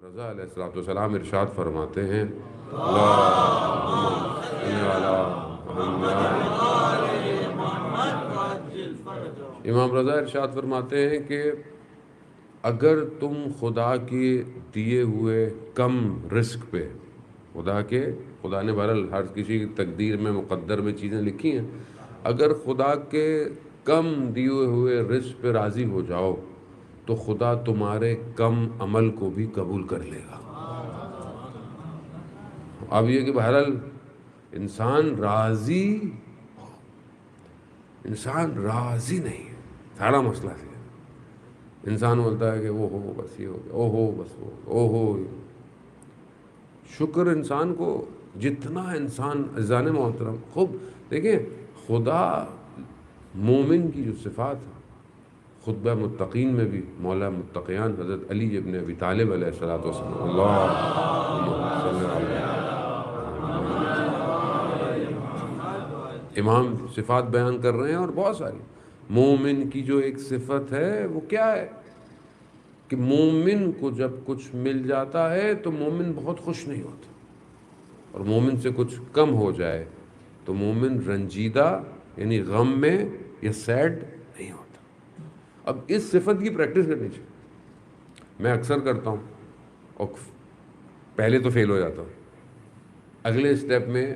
رضا علیہ الصلوۃ والسلام ارشاد فرماتے ہیں اللہم صل علی محمد۔ امام رضا ارشاد فرماتے ہیں کہ اگر تم خدا کے دیے ہوئے کم رزق پہ، خدا نے بہرحال ہر کسی کی تقدیر میں مقدر میں چیزیں لکھی ہیں، اگر خدا کے کم دیے ہوئے رزق پہ راضی ہو جاؤ تو خدا تمہارے کم عمل کو بھی قبول کر لے گا۔ اب یہ کہ بہرحال انسان راضی نہیں ہے، سارا مسئلہ ہے۔ انسان بولتا ہے کہ او ہو بس یہ ہو گیا، او ہو بس وہ، او ہو۔ شکر انسان کو جتنا انسان عزیزان محترم خوب دیکھیں، خدا مومن کی جو صفات ہے، خطبہ متقین میں بھی مولا متقیان حضرت علی ابن ابی طالب علیہ الصلوۃ والسلام اللہم صل علی امام صفات بیان کر رہے ہیں، اور بہت ساری مومن کی جو ایک صفت ہے وہ کیا ہے کہ مومن کو جب کچھ مل جاتا ہے تو مومن بہت خوش نہیں ہوتا، اور مومن سے کچھ کم ہو جائے تو مومن رنجیدہ یعنی غم میں یا سیڈ نہیں ہوتا۔ اب اس صفت کی پریکٹس کرنی چاہیے۔ میں اکثر کرتا ہوں اور پہلے تو فیل ہو جاتا ہوں، اگلے اسٹیپ میں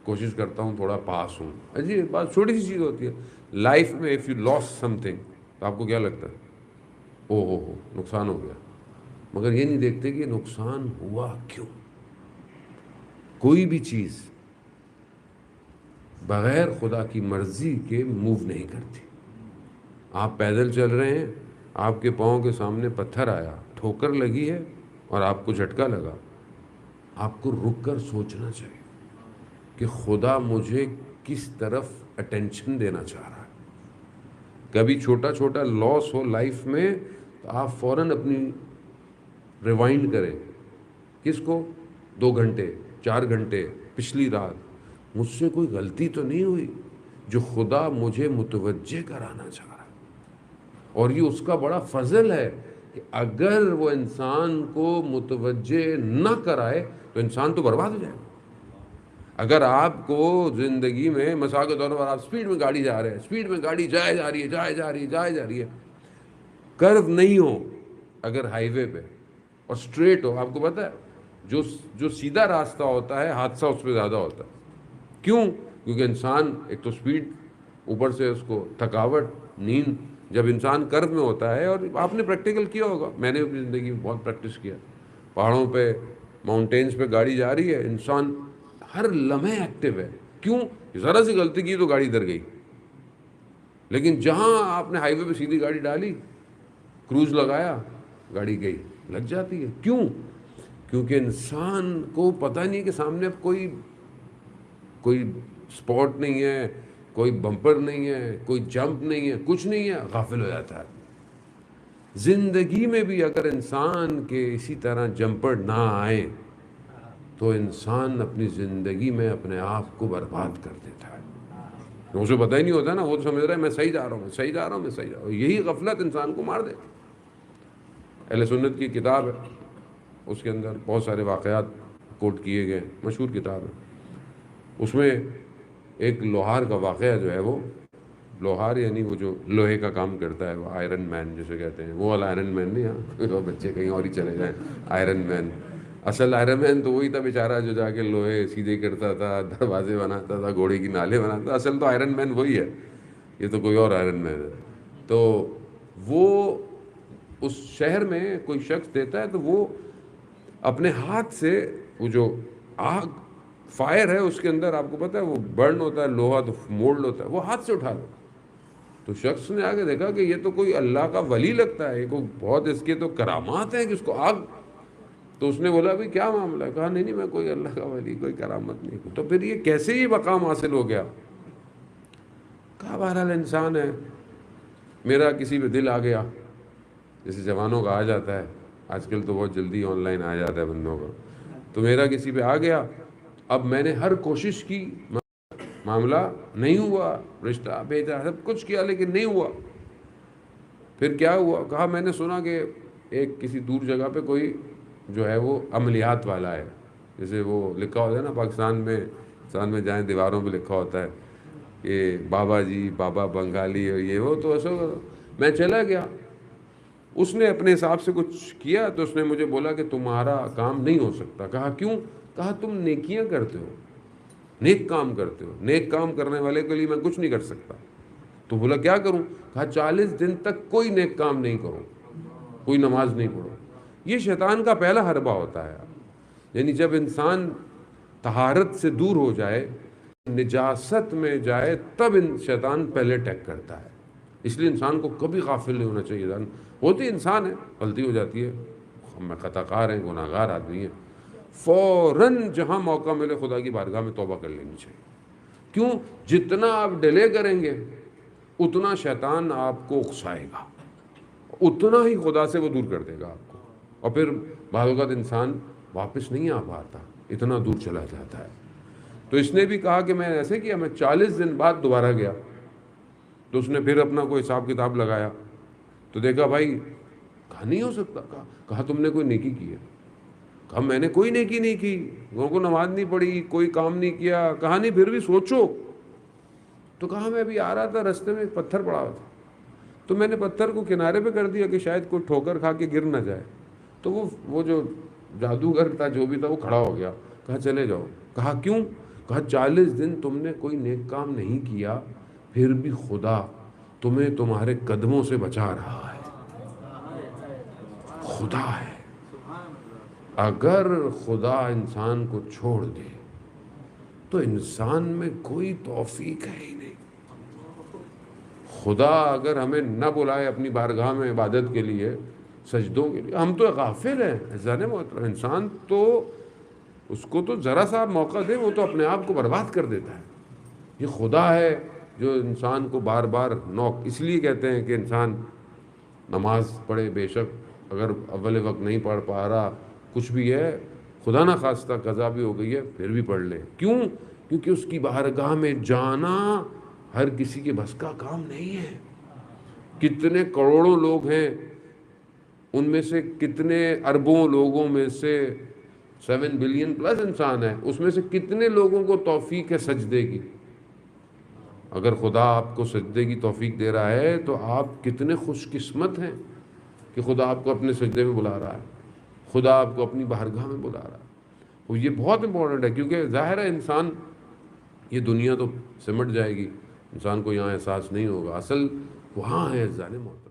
کوشش کرتا ہوں تھوڑا پاس ہوں۔ جی بات چھوٹی سی چیز ہوتی ہے لائف میں، if you lose something تو آپ کو کیا لگتا ہے؟ او ہو نقصان ہو گیا، مگر یہ نہیں دیکھتے کہ نقصان ہوا کیوں۔ کوئی بھی چیز بغیر خدا کی مرضی کے موو نہیں کرتی۔ آپ پیدل چل رہے ہیں، آپ کے پاؤں کے سامنے پتھر آیا، ٹھوکر لگی ہے اور آپ کو جھٹکا لگا، آپ کو رک کر سوچنا چاہیے کہ خدا مجھے کس طرف اٹینشن دینا چاہ رہا ہے۔ کبھی چھوٹا چھوٹا لاس ہو لائف میں تو آپ فوراً اپنی ریوائنڈ کریں، کس کو؟ 2 گھنٹے 4 گھنٹے پچھلی رات مجھ سے کوئی غلطی تو نہیں ہوئی جو خدا مجھے متوجہ کرانا چاہ رہا ہے۔ اور یہ اس کا بڑا فضل ہے کہ اگر وہ انسان کو متوجہ نہ کرائے تو انسان تو برباد ہو جائے گا۔ اگر آپ کو زندگی میں مثال کے طور پر آپ سپیڈ میں گاڑی جا رہے ہیں، سپیڈ میں گاڑی جائے جا رہی ہے، کرو نہیں ہو اگر ہائی وے پہ اور سٹریٹ ہو، آپ کو پتہ ہے جو سیدھا راستہ ہوتا ہے حادثہ اس پہ زیادہ ہوتا ہے۔ کیوں؟ کیونکہ انسان ایک تو سپیڈ، اوپر سے اس کو تھکاوٹ، نیند۔ جب انسان کرو میں ہوتا ہے، اور آپ نے پریکٹیکل کیا ہوگا، میں نے اپنی زندگی میں بہت پریکٹس کیا، پہاڑوں پہ ماؤنٹینز پہ گاڑی جا رہی ہے، انسان ہر لمحے ایکٹیو ہے۔ کیوں؟ ذرا سی غلطی کی تو گاڑی ادھر گئی۔ لیکن جہاں آپ نے ہائی وے پہ سیدھی گاڑی ڈالی، کروز لگایا، گاڑی گئی، لگ جاتی ہے۔ کیوں؟ کیونکہ انسان کو پتہ نہیں کہ سامنے اب کوئی سپورٹ نہیں ہے، کوئی بمپر نہیں ہے، کوئی جمپ نہیں ہے، کچھ نہیں ہے، غافل ہو جاتا ہے۔ زندگی میں بھی اگر انسان کے اسی طرح جمپر نہ آئے تو انسان اپنی زندگی میں اپنے آپ کو برباد کر دیتا ہے۔ اسے پتہ ہی نہیں ہوتا نا، وہ تو سمجھ رہا ہے میں صحیح جا رہا ہوں۔ یہی غفلت انسان کو مار دیتی۔ اہل سنت کی کتاب ہے، اس کے اندر بہت سارے واقعات کوٹ کیے گئے، مشہور کتاب ہے۔ اس میں ایک لوہار کا واقعہ جو ہے، وہ لوہار یعنی وہ جو لوہے کا کام کرتا ہے، وہ آئرن مین جسے کہتے ہیں، وہ والا آئرن مین نہیں، ہاں بچے کہیں اور ہی چلے جائیں۔ آئرن مین، اصل آئرن مین تو وہی تھا بیچارہ جو جا کے لوہے سیدھے کرتا تھا، دروازے بناتا تھا، گھوڑے کی نالیں بناتا تھا۔ اصل تو آئرن مین وہی ہے، یہ تو کوئی اور آئرن مین ہے۔ تو وہ اس شہر میں کوئی شخص دیتا ہے تو وہ اپنے ہاتھ سے، وہ جو آگ فائر ہے اس کے اندر، آپ کو پتہ ہے وہ برن ہوتا ہے، لوہا تو مولڈ ہوتا ہے، وہ ہاتھ سے اٹھا لو۔ تو شخص نے آگے دیکھا کہ یہ تو کوئی اللہ کا ولی لگتا ہے، یہ کوئی بہت اس کے تو کرامات ہیں کہ اس کو آگ۔ تو اس نے بولا بھی کیا معاملہ ہے؟ کہا نہیں میں کوئی اللہ کا ولی، کوئی کرامت نہیں۔ تو پھر یہ کیسے یہ مقام حاصل ہو گیا؟ کہا بہرحال انسان ہے، میرا کسی پہ دل آ گیا، جیسے جوانوں کا آ جاتا ہے، آج کل تو بہت جلدی آن لائن آ جاتا ہے بندوں کا، تو میرا کسی پہ آ گیا، اب میں نے ہر کوشش کی، معاملہ نہیں ہوا، رشتہ بھیجا، سب کچھ کیا لیکن نہیں ہوا۔ پھر کیا ہوا؟ کہا میں نے سنا کہ ایک کسی دور جگہ پہ کوئی جو ہے وہ عملیات والا ہے. جیسے وہ لکھا ہوتا ہے نا پاکستان میں جائیں دیواروں پہ لکھا ہوتا ہے کہ بابا جی، بابا بنگالی اور یہ وہ. تو ایسا میں چلا گیا، اس نے اپنے حساب سے کچھ کیا تو اس نے مجھے بولا کہ تمہارا کام نہیں ہو سکتا. کہا کیوں؟ کہا تم نیکیاں کرتے ہو، نیک کام کرتے ہو، نیک کام کرنے والے کے لیے میں کچھ نہیں کر سکتا. تو بولا کیا کروں؟ کہا 40 دن تک کوئی نیک کام نہیں کرو، کوئی نماز نہیں پڑھو. یہ شیطان کا پہلا حربہ ہوتا ہے. یعنی جب انسان طہارت سے دور ہو جائے، نجاست میں جائے، تب شیطان پہلے اٹیک کرتا ہے. اس لیے انسان کو کبھی غافل نہیں ہونا چاہیے. ہوتی انسان ہے، غلطی ہو جاتی ہے، ہم خطا کار ہیں، گناہ گار آدمی ہیں، فوراً جہاں موقع ملے خدا کی بارگاہ میں توبہ کر لینی چاہیے. کیوں؟ جتنا آپ ڈیلے کریں گے اتنا شیطان آپ کو اکسائے گا، اتنا ہی خدا سے وہ دور کر دے گا آپ کو، اور پھر بعض اوقات انسان واپس نہیں آ پاتا، اتنا دور چلا جاتا ہے. تو اس نے بھی کہا کہ میں ایسے کیا، میں 40 دن بعد دوبارہ گیا تو اس نے پھر اپنا کوئی حساب کتاب لگایا تو دیکھا بھائی، کہا نہیں ہو سکتا. کہا تم نے کوئی نیکی کی ہے؟ کہا میں نے کوئی نیکی نہیں کی، لوگوں کو نماز نہیں پڑھی، کوئی کام نہیں کیا. کہا نہیں پھر بھی سوچو. تو کہا میں ابھی آ رہا تھا، رستے میں ایک پتھر پڑا ہوا تھا تو میں نے پتھر کو کنارے پہ کر دیا کہ شاید کوئی ٹھوکر کھا کے گر نہ جائے. تو وہ جو جادوگر تھا، جو بھی تھا، وہ کھڑا ہو گیا. کہا چلے جاؤ. کہا کیوں؟ کہا 40 دن تم نے کوئی نیک کام نہیں کیا، پھر بھی خدا تمہیں تمہارے قدموں سے بچا رہا ہے. خدا ہے. اگر خدا انسان کو چھوڑ دے تو انسان میں کوئی توفیق ہے ہی نہیں. خدا اگر ہمیں نہ بلائے اپنی بارگاہ میں عبادت کے لیے، سجدوں کے لیے، ہم تو غافل ہیں. عزیزان محترم، انسان تو اس کو تو ذرا سا موقع دے وہ تو اپنے آپ کو برباد کر دیتا ہے. یہ خدا ہے جو انسان کو بار بار نوک. اس لیے کہتے ہیں کہ انسان نماز پڑھے، بے شک اگر اول وقت نہیں پڑھ پا رہا، کچھ بھی ہے، خدا نہ خواستہ قضا بھی ہو گئی ہے، پھر بھی پڑھ لے. کیوں؟ کیونکہ اس کی بارگاہ میں جانا ہر کسی کے بس کا کام نہیں ہے. کتنے کروڑوں لوگ ہیں، ان میں سے کتنے اربوں لوگوں میں سے 7 بلین پلس انسان ہے، اس میں سے کتنے لوگوں کو توفیق ہے سجدے کی. اگر خدا آپ کو سجدے کی توفیق دے رہا ہے تو آپ کتنے خوش قسمت ہیں کہ خدا آپ کو اپنے سجدے میں بلا رہا ہے، خدا آپ کو اپنی بارگاہ میں بلا رہا ہے. وہ یہ بہت امپورٹنٹ ہے، کیونکہ ظاہر ہے انسان، یہ دنیا تو سمٹ جائے گی، انسان کو یہاں احساس نہیں ہوگا. اصل وہاں ہے عزیزان محترم.